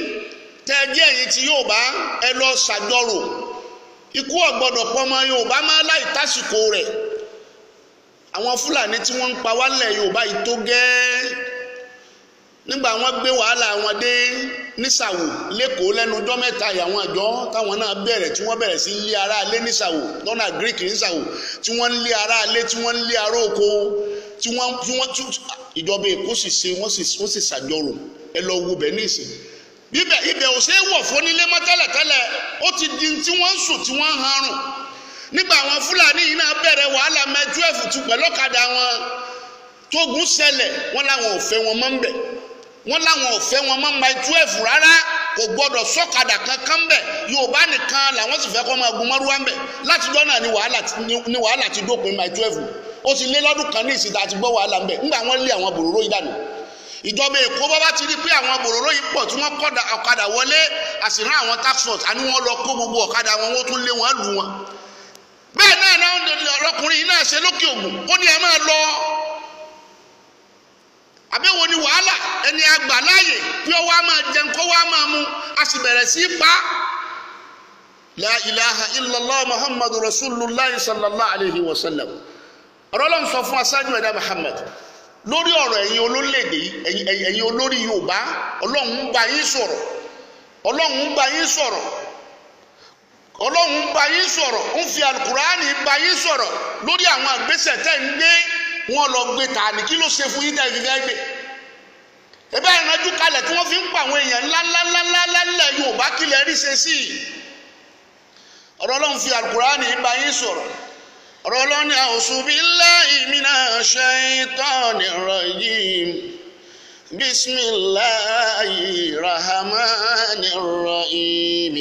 tẹ́ ẹ jẹ́ ẹ̀yin tí Yorùbá ẹ lọ ṣàjọrò ikú ọ̀gbọ́dọ̀ pọ́nmọ Yorùbá máa láì tásìkò rẹ̀ àwọn Fúlàní tí wọ́n ń pa wálẹ̀ Yorùbá yìí tó gẹ́ẹ́ nígbà wọ́n gbé wàhálà wọn dé nísàwò lẹ́kọ̀ọ́ lẹ́nu ọjọ́ mẹ́ta ìyàwó àjọ táwọn náà bẹ̀rẹ̀ tí wọ́n bẹ̀rẹ̀ sí lé ara alé nísàwò lọ́nà Greek nísàwò tí wọ́n ń lé ara alé tí wọ́n ń lé ara oko tí wọ́n ìjọba Èkó sì ṣe wọ́n sì ṣàjọrò ẹ lọ wo bẹ́ẹ̀ nísìn bíbẹ̀ ibẹ̀ ò ṣe é wọ̀ fún nílé mọ́ tẹ́lẹ̀tẹ́lẹ̀ ó ti di tí wọ́n ń sùn tí wọ́n ń harùn nígbà àwọn Fúlàní yìí náà bẹ̀rẹ̀ wàhálà mẹ́tú ẹ̀fùtù pẹ̀lọ́kadà wọn tógun ṣẹlẹ̀ wọ́n láwọn ò fẹ́ wọn mọ́ ń bẹ̀ wọ́n láwọn ò fẹ́ wọn mọ́ máa 12 rárá kò gbọ́dọ̀ sọ́kadà kankan bẹ̀ Yorùbá nìkan làwọn sì fẹ́ kọ́ máa gun mọ́rúwá ń bẹ̀ látijọ́ náà ni wàhálà ti dópin máa 12 ó ti lé lọ́dún kan ní ìsìta àti gbọ́ wàhálà ń bẹ̀ ńgbà wọ́n lé àwọn bòròró yìí dànù ìjọba Èkó bá ti rí pé àwọn bòròró yìí pọ̀ tí wọ́n kọ́dà ọ̀kadà wọlé àsìrán àwọn tax force àní wọ́n lọ kó gbogbo ọ̀kadà wọn wọ́n tún lé wọn lù wọn bẹ́ẹ̀ náà ọkùnrin yìí náà ṣe lókè Ògùn ó ní ẹ máa lọ àbẹ̀wò ni wàhálà ẹni àgbà láàyè bí ó wá máa jẹun kó wá máa mu a sì bẹ̀rẹ̀ sí pa la ilaha illallah muhammadu rasulullah sallallahu alayhi wa sallam ọ̀rọ̀ ló ń sọ fún aṣáájú ẹ̀dá Muhammad lórí ọ̀rọ̀ ẹ̀yin olórílẹ̀-èdè ẹ̀yin olórí Yorùbá Ọlọ́run ń bá yín sọ̀rọ̀ Ọlọ́run ń bá yín sọ̀rọ̀ Ọlọ́run ń bá yín sọ̀rọ̀ ń fi alukurani bá yín sọ̀rọ̀ lórí àwọn àgbésẹ̀ tẹ́ ń gbé wọn lọ gbé tààní kí ló ṣe fún yín tẹ́ fi fẹ́ gbé ẹbẹ́ ìrànjú kalẹ̀ tí wọ́n fi ń pa àwọn èèyàn ńláńláńláńlá Yorùbá kí lè rí ṣe sí i ọ̀rọ̀ Ọlọ́run fi alukurani bá yín sọ̀rọ̀ ọ̀rọ̀ Ọlọ́run ní a'udhu billahi minash shaitanir rajim bismillahir rahmanir rahim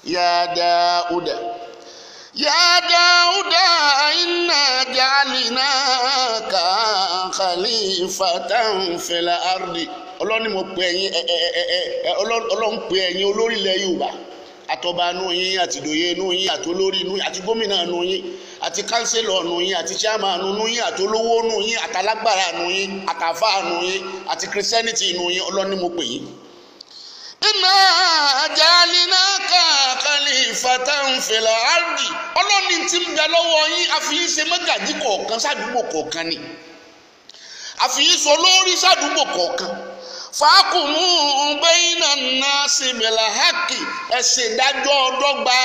ya Dauda inna ja'alnaka khalifatan fil ardi Ọlọ́run ni mo pè ẹ̀yin Ọlọ́run pè ẹ̀yin olórí ilẹ̀ Yorùbá àtọba nù yín àti ìdòye nù yín àti olórí nù yín àti gómìnà nù yín àti kánsílọ̀ nù yín àti chairman nù yín àti olówó nù yín àtàlágbára nù yín àtàfà nù yín àti christianity nù yín Ọlọ́run ni mo pè yín. inna ja'alnaka khalifatan fil ardi Ọlọ́run tí ń bẹ lọ́wọ́ yín àfihàn ṣe mọ́gàjí kọ̀ọ̀kan sádùúgbò kọ̀ọ̀kan ni àfihàn sọ lórí sádùúgbò kọ̀ọ̀kan fàákùmù bayna nnasi bil haqqi ẹ ṣe ìdájọ́ ọdọ́gba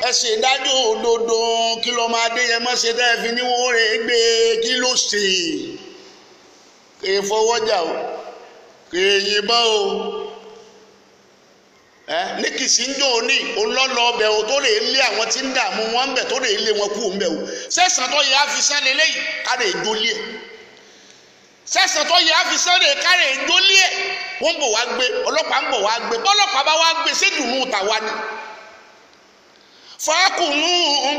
ẹ ṣe ìdájọ́ òdodo kí ló máa dé yẹn mọ́ ṣe tẹ́ fi níwó rẹ̀ gbé kí ló ṣe kèé fọwọ́jà o kèé yìnbọn o ní kìsíńjọ òní olọ́lọ́ ọbẹ̀ o tó lè lé àwọn tí ń dààmú wọn bẹ̀ tó lè lé wọn kú ń bẹ̀ o sẹ́sàn tó yẹ àfisẹ́ lélẹ́yìí káre ìjólé ẹ̀ sẹ́sàn tó yẹ àfisẹ́ lè káre ìjólé ẹ̀ wọ́n ń bọ̀ wá gbé ọlọ́pàá ń bọ̀ wá gbé bọ́lọ́pàá bá wá gbé sédùnú tàwa ni. fàákùnú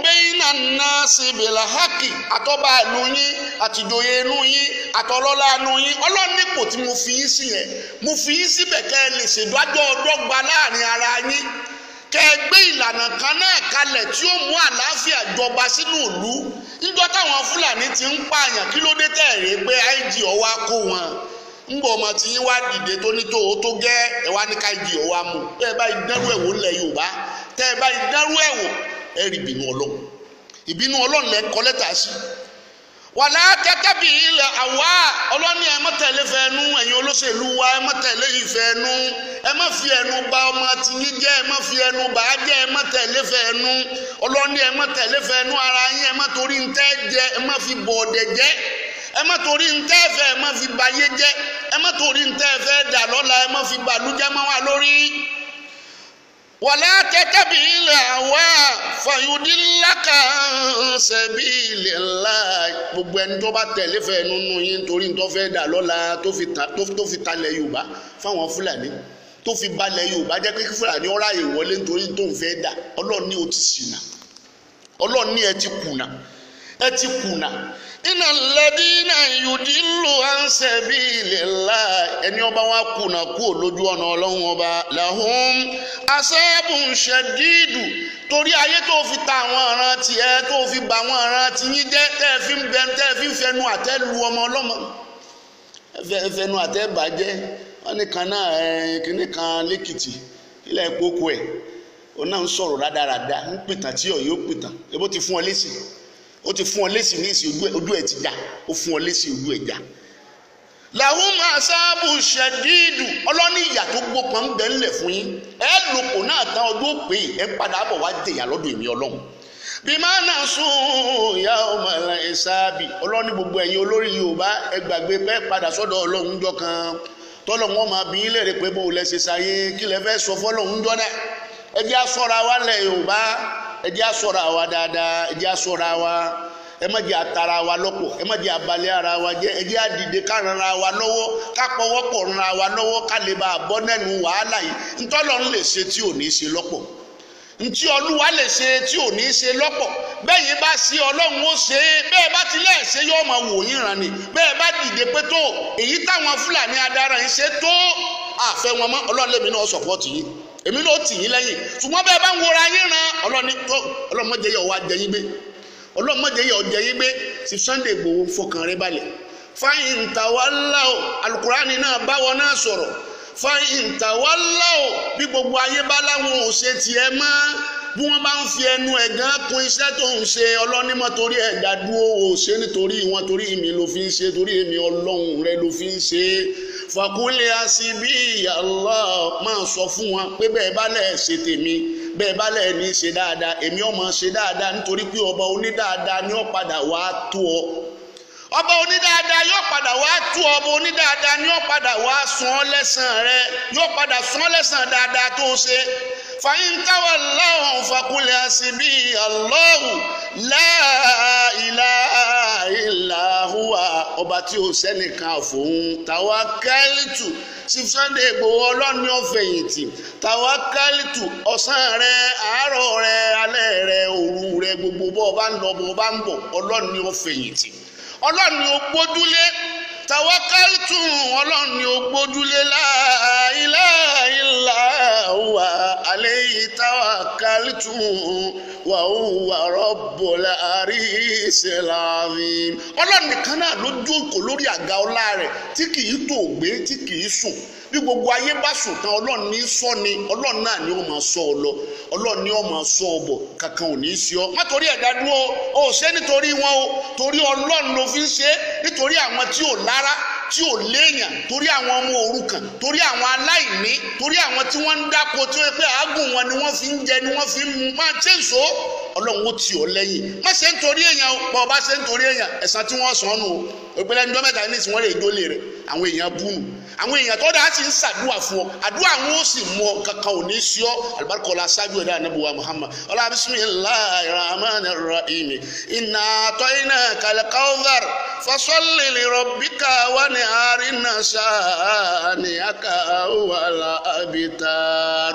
bayna nnasi bil haqqi àtọ́ba ìlú yín àtìjòyè inú yín àtọlọ́lá inú yín Ọlọ́run nípò tí mo fi yín sí yẹn mo fi yín síbẹ̀ kẹ́ ẹ lè ṣèdájọ́ ọdọ́gba láàrin ara yín kẹ́ ẹ gbé ìlànà kan náà kalẹ̀ tí ó mú àlàáfíà jọba sínú ìlú níjọ́ táwọn Fúlàní ti ń pààyàn kí ló dé tẹ̀rẹ̀ pé IG ọwá kó wọn ńgbọ́ ọmọ tí yín wá dìde tó ní tó gẹ́ ẹ wá ní ká igi ọ̀wá mu tẹ́ ẹ bá ìdárú ẹ̀wò ńlẹ̀ Yorùbá tẹ́ ẹ bá ìdárú ẹ̀wò ẹ rí ìbínú Ọlọ́run lẹ́ kọ́ lẹ́tà sí. wàlá tẹ́tẹ́bì ilẹ̀ àwa ọlọ́ni ẹ má tẹ̀lé fẹ́ẹ́nu ẹ̀yin olóṣèlú wa ẹ má tẹ̀lé ìfẹ́ẹ́nu ẹ má fi ẹnu bà ọmọ tìyín jẹ́ ẹ má fi ẹnu bà á jẹ́ ẹ má tẹ̀lé fẹ́ẹ́nu ọlọ́ni ẹ má tẹ̀lé fẹ́ẹ́nu ara yín ẹ má torí ń tẹ́ jẹ ẹ má fi bọ̀ọ̀dẹ̀ jẹ́ ẹ má torí ń tẹ́ fẹ́ ẹ má fi bayé jẹ́ ẹ má torí ń tẹ́ fẹ́ dà lọ́la ẹ má fi bàlújẹ́ mọ́ wa lórí. wàlá tẹ́tẹ́bì ilẹ̀ àwa fàyọ̀dínláka sabilillah gbogbo ẹni tó bá tẹ̀lé fẹ́ nínú yín torí tó fẹ́ dà lọ́la tó fi talẹ̀ Yorùbá fáwọn Fúlàní tó fi balẹ̀ Yorùbá jẹ́ pé Fúlàní ọ̀rá ìwọlé nítorí tó ń fẹ́ dà Ọlọ́run ní o ti ṣìnà Ọlọ́run ní ẹ ti kùnà iná lẹ́dínà yudillu an sabilillah ẹni ọba wa kùnà kú lójú ọ̀nà Ọlọ́run ọba lahum asabun shadidu torí ayé tó fi ta àwọn ọ̀ràn tiẹ̀ tó fi bà àwọn ọ̀ràn tiyín jẹ́ tẹ́ fi ń fẹnu àtẹ́ lu ọmọ ọlọ́mọ fẹnu àtẹ́ bàjẹ́ wọn ní kan náà kíní kan lẹ́kìtì ilẹ̀ ìpókò ẹ̀ òun náà ń sọ̀rọ̀ rádaràda ń pìtàn tí ọ̀ yóò pìtàn ebó ti fún ọ lésì ó ti fún ọ lésì ní ìsìn ojú ẹ̀ ti já ó fún ọ lésì ojú ẹ̀ já. làwọn máa sábù ṣẹ̀dídù ọlọ́ní ìyà tó gbópọn ń bẹ ńlẹ̀ fún yín ẹ lòpọ̀ náà tán ọdún òpè ẹ padà bọ̀ wá dèyà lọ́dọ̀ èmi Ọlọ́run. bí máa nà sún ìyá ọmọ ẹ̀ sábì ọlọ́ní gbogbo ẹ̀yin olórí Yorùbá ẹ gbàgbé pé padà sọ́dọ̀ Ọlọ́run jọ kan tọ́lọ̀ wọn máa bí ilé rẹ̀ pé bó lẹ ṣe ṣayé kí lẹ fẹ́ sọ fọ́lọ́run jọ náà ẹ jẹ́ àṣọ́ra wa lẹ̀ Yorùbá ẹ jẹ́ àṣọ́ra wa dáadáa ẹ jẹ́ àṣọ́ra wa ẹ má jẹ́ àtara wa lọ́pọ̀ ẹ má jẹ́ abalẹ̀ ara wa jẹ́ ẹ jẹ́ àdìde ká ranra wa lọ́wọ́ ká pọwọ́pọ̀ ranra wa lọ́wọ́ ká lè bá a bọ́ nẹ́nu wàhálà yìí ntọ́lọ́run lè ṣe tí ò ní ṣe lọ́pọ̀ ntí Olúwa lè ṣe tí ò ní ṣe lọ́pọ̀ bẹ́ẹ̀ yìí bá ṣe Ọlọ́run ó ṣe é bẹ́ẹ̀ bá tilẹ̀ ṣe yóò máa wò yín ràn ní bẹ́ẹ̀ bá dìde pé tó èyí táwọn Fúlàní adára yìí ṣe tó àfẹ́ wọn mọ́ Ọlọ́run lèmi náà sọ̀pọ̀tì yìí èmi náà tì yín lẹ́yìn ṣùgbọ́n bẹ́ẹ̀ bá ń wọra yín ran Ọlọ́run mọ́jẹ́ yẹ ọwọ́ ajẹ́ yín gbé Ọlọ́run mọ́jẹ́ yẹ ọjẹ́ yín gbé sí Sunday Igboho fọkàn rẹ balẹ̀ fáyín tàwálà o Alukurani náà báwọn náà sọ̀rọ̀ fáyín tàwálà o bí gbogbo ayé bá láwọn ò ṣe tiẹ̀ mọ́ bí wọ́n bá ń fi ẹnu ẹ̀gán kún iṣẹ́ tó ń ṣe ọlọ́nímọ̀ torí ẹ̀dá dúró ò ṣe nítorí wọn torí èmi ló fi ń ṣe torí èmi Ọlọ́run rẹ ló fi ń ṣe fàkúlẹ̀ àṣìbí Allah máa sọ fún wọn pé bẹ́ẹ̀ bá lẹ̀ ṣe tèmi bẹ́ẹ̀ bá lẹ̀ ní ṣe dáadáa èmi ó máa ṣe dáadáa nítorí pé ọba onídáadáa ni ó padà wá tó ọ ọba onídáadáa yóò padà wá tú ọba onídáadáa ni yóò padà wá san ọ́ lẹ́san rẹ yóò padà san ọ́ lẹ́san dáadáa tó ṣe fàyín tawallaw faqul hasbi Allahu la ilaha illa huwa ọba tí ó sẹ́nìkan fòun tawakkaltu sí Sunday Igboho ọlọ́ni ọ̀fẹ̀yìntì tawakkaltu ọ̀sán rẹ àárọ̀ rẹ alẹ́ rẹ òru rẹ gbogbo bọ́ bá ń lọ bọ́ bá ń bọ̀ ọlọ́ni ọ̀fẹ̀yìntì ọlọ́ni ó gbójúlé tawakkaltu ọlọ́ni ó gbójúlé la ilaha illa huwa alayhi tawakkaltu wa huwa rabbul arshil azim ọlọ́ni kan náà ló jókòó lórí àga ọlá rẹ̀ tí kì í tó gbé tí kì í sùn bí gbogbo ayé bá sùn tán ọlọ́run ní sọ ni ọlọ́run náà ni ó máa sọ ọ lọ ọlọ́run ni ó máa sọ ọ bọ̀ kankan ò ní í ṣe ọ má torí ẹ̀dá dúró o ò ṣe nítorí wọn o torí ọlọ́run ló fi ń ṣe nítorí àwọn tí ò lára tí ò léèyàn torí àwọn ọmọ òrukàn torí àwọn aláìní torí àwọn tí wọ́n ń dáko tí wọ́n pé àágùn wọn ni wọ́n fi ń jẹ ni wọ́n fi ń mu máa ṣe ń so ọlọ́run ó tì ọ́ lẹ́yìn má ṣe ń torí èèyàn bọ́ ọ bá ṣe ń torí èèyàn ẹ̀san tí wọ́n sàn nù o ìpínlẹ̀ ẹni dọ́mẹ́ta ní ìsìn wọ́n lè dólé rẹ̀ àwọn èèyàn búnú àwọn èèyàn tó dáa sì ń ṣàdúrà fún ọ àdúrà wọn ó sì mú ọ kankan ò ní sí ọ alibarikola aṣáájú ẹ̀dá anabuwa Muhammad ọlá bisimilahi rahman rahim inna a'tainaka al-kawthar fasalli li rabbika wanhar inna shani'aka huwal abtar.